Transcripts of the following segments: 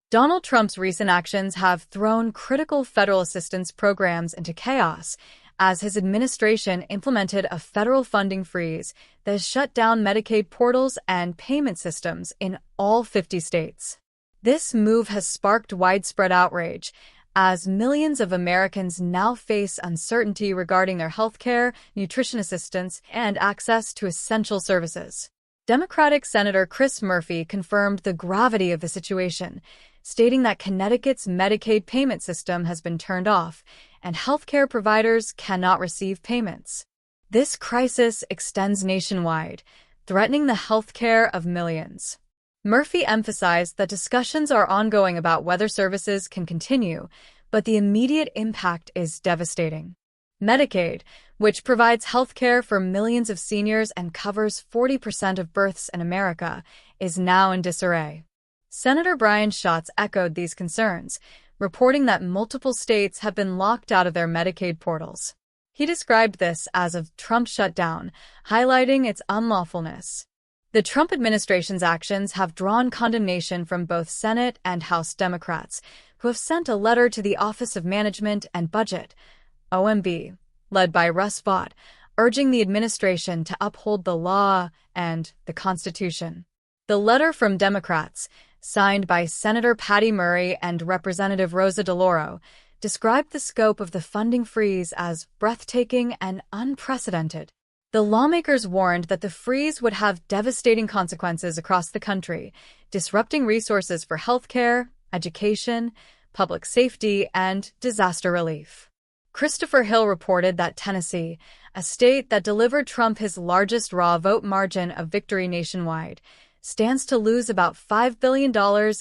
Donald Trump's recent actions have thrown critical federal assistance programs into chaos as his administration implemented a federal funding freeze that has shut down Medicaid portals and payment systems in all 50 states. This move has sparked widespread outrage, as millions of Americans now face uncertainty regarding their health care, nutrition assistance, and access to essential services. Democratic Senator Chris Murphy confirmed the gravity of the situation, stating that Connecticut's Medicaid payment system has been turned off and healthcare providers cannot receive payments. This crisis extends nationwide, threatening the healthcare of millions. Murphy emphasized that discussions are ongoing about whether services can continue, but the immediate impact is devastating. Medicaid, which provides health care for millions of seniors and covers 40% of births in America, is now in disarray. Senator Brian Schatz echoed these concerns, reporting that multiple states have been locked out of their Medicaid portals. He described this as a Trump shutdown, highlighting its unlawfulness. The Trump administration's actions have drawn condemnation from both Senate and House Democrats, who have sent a letter to the Office of Management and Budget, OMB, led by Russ Vought, urging the administration to uphold the law and the Constitution. The letter from Democrats, signed by Senator Patty Murray and Representative Rosa DeLauro, described the scope of the funding freeze as breathtaking and unprecedented. The lawmakers warned that the freeze would have devastating consequences across the country, disrupting resources for healthcare, education, public safety, and disaster relief. Christopher Hill reported that Tennessee, a state that delivered Trump his largest raw vote margin of victory nationwide, stands to lose about $5 billion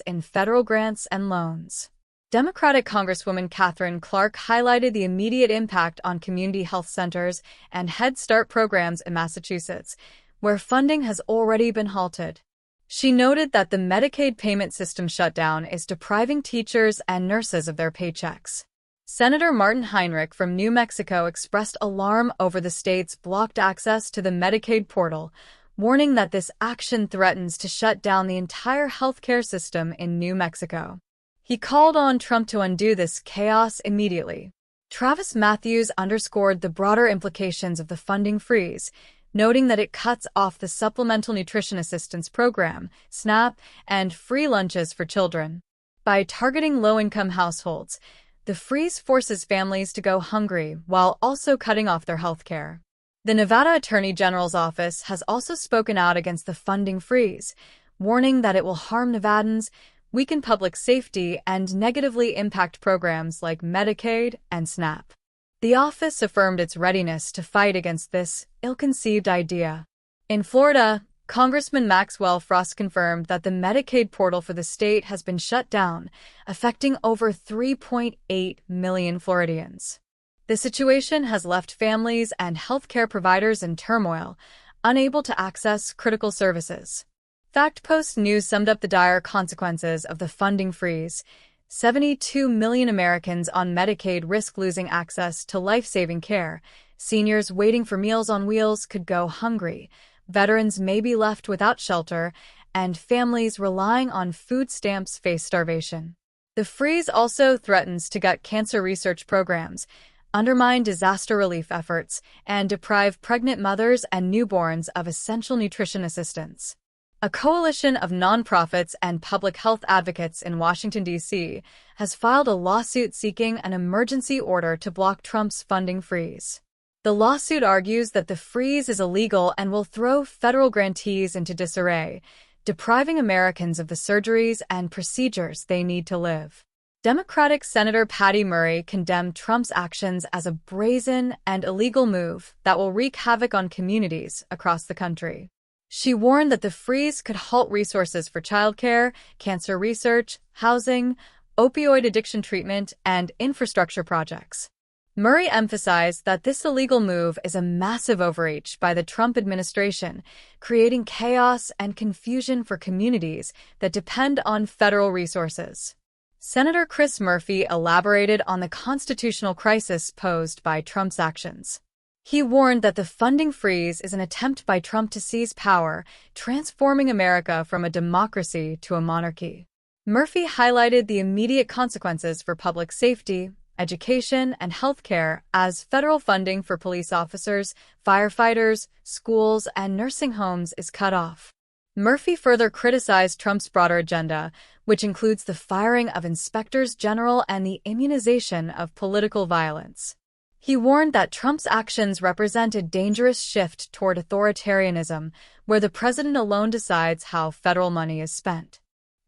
in federal grants and loans. Democratic Congresswoman Katherine Clark highlighted the immediate impact on community health centers and Head Start programs in Massachusetts, where funding has already been halted. She noted that the Medicaid payment system shutdown is depriving teachers and nurses of their paychecks. Senator Martin Heinrich from New Mexico expressed alarm over the state's blocked access to the Medicaid portal, warning that this action threatens to shut down the entire healthcare system in New Mexico. He called on Trump to undo this chaos immediately. Travis Matthews underscored the broader implications of the funding freeze, noting that it cuts off the Supplemental Nutrition Assistance Program, SNAP, and free lunches for children. By targeting low-income households, the freeze forces families to go hungry while also cutting off their health care. The Nevada Attorney General's office has also spoken out against the funding freeze, warning that it will harm Nevadans, weaken public safety, and negatively impact programs like Medicaid and SNAP. The office affirmed its readiness to fight against this ill-conceived idea. In Florida, Congressman Maxwell Frost confirmed that the Medicaid portal for the state has been shut down, affecting over 3.8 million Floridians. The situation has left families and healthcare providers in turmoil, unable to access critical services. FactPost News summed up the dire consequences of the funding freeze. 72 million Americans on Medicaid risk losing access to life-saving care. Seniors waiting for Meals on Wheels could go hungry. Veterans may be left without shelter, and families relying on food stamps face starvation. The freeze also threatens to gut cancer research programs, undermine disaster relief efforts, and deprive pregnant mothers and newborns of essential nutrition assistance. A coalition of nonprofits and public health advocates in Washington, D.C., has filed a lawsuit seeking an emergency order to block Trump's funding freeze. The lawsuit argues that the freeze is illegal and will throw federal grantees into disarray, depriving Americans of the surgeries and procedures they need to live. Democratic Senator Patty Murray condemned Trump's actions as a brazen and illegal move that will wreak havoc on communities across the country. She warned that the freeze could halt resources for childcare, cancer research, housing, opioid addiction treatment, and infrastructure projects. Murray emphasized that this illegal move is a massive overreach by the Trump administration, creating chaos and confusion for communities that depend on federal resources. Senator Chris Murphy elaborated on the constitutional crisis posed by Trump's actions. He warned that the funding freeze is an attempt by Trump to seize power, transforming America from a democracy to a monarchy. Murphy highlighted the immediate consequences for public safety, education, and healthcare as federal funding for police officers, firefighters, schools, and nursing homes is cut off. Murphy further criticized Trump's broader agenda, which includes the firing of inspectors general and the immunization of political violence. He warned that Trump's actions represent a dangerous shift toward authoritarianism, where the president alone decides how federal money is spent.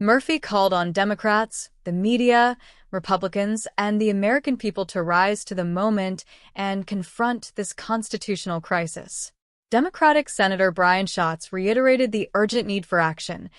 Murphy called on Democrats, the media, Republicans, and the American people to rise to the moment and confront this constitutional crisis. Democratic Senator Brian Schatz reiterated the urgent need for action,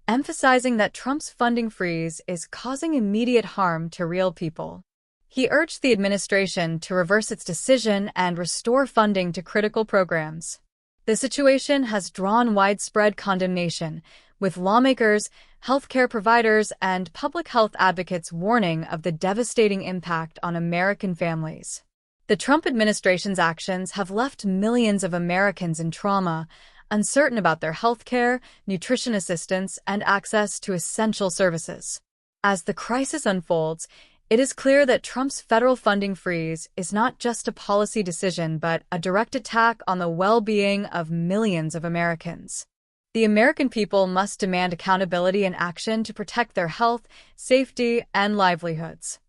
emphasizing that Trump's funding freeze is causing immediate harm to real people. He urged the administration to reverse its decision and restore funding to critical programs. The situation has drawn widespread condemnation, with lawmakers, healthcare providers, and public health advocates warning of the devastating impact on American families. The Trump administration's actions have left millions of Americans in trauma, uncertain about their healthcare, nutrition assistance, and access to essential services. As the crisis unfolds, it is clear that Trump's federal funding freeze is not just a policy decision but a direct attack on the well-being of millions of Americans. The American people must demand accountability and action to protect their health, safety, and livelihoods.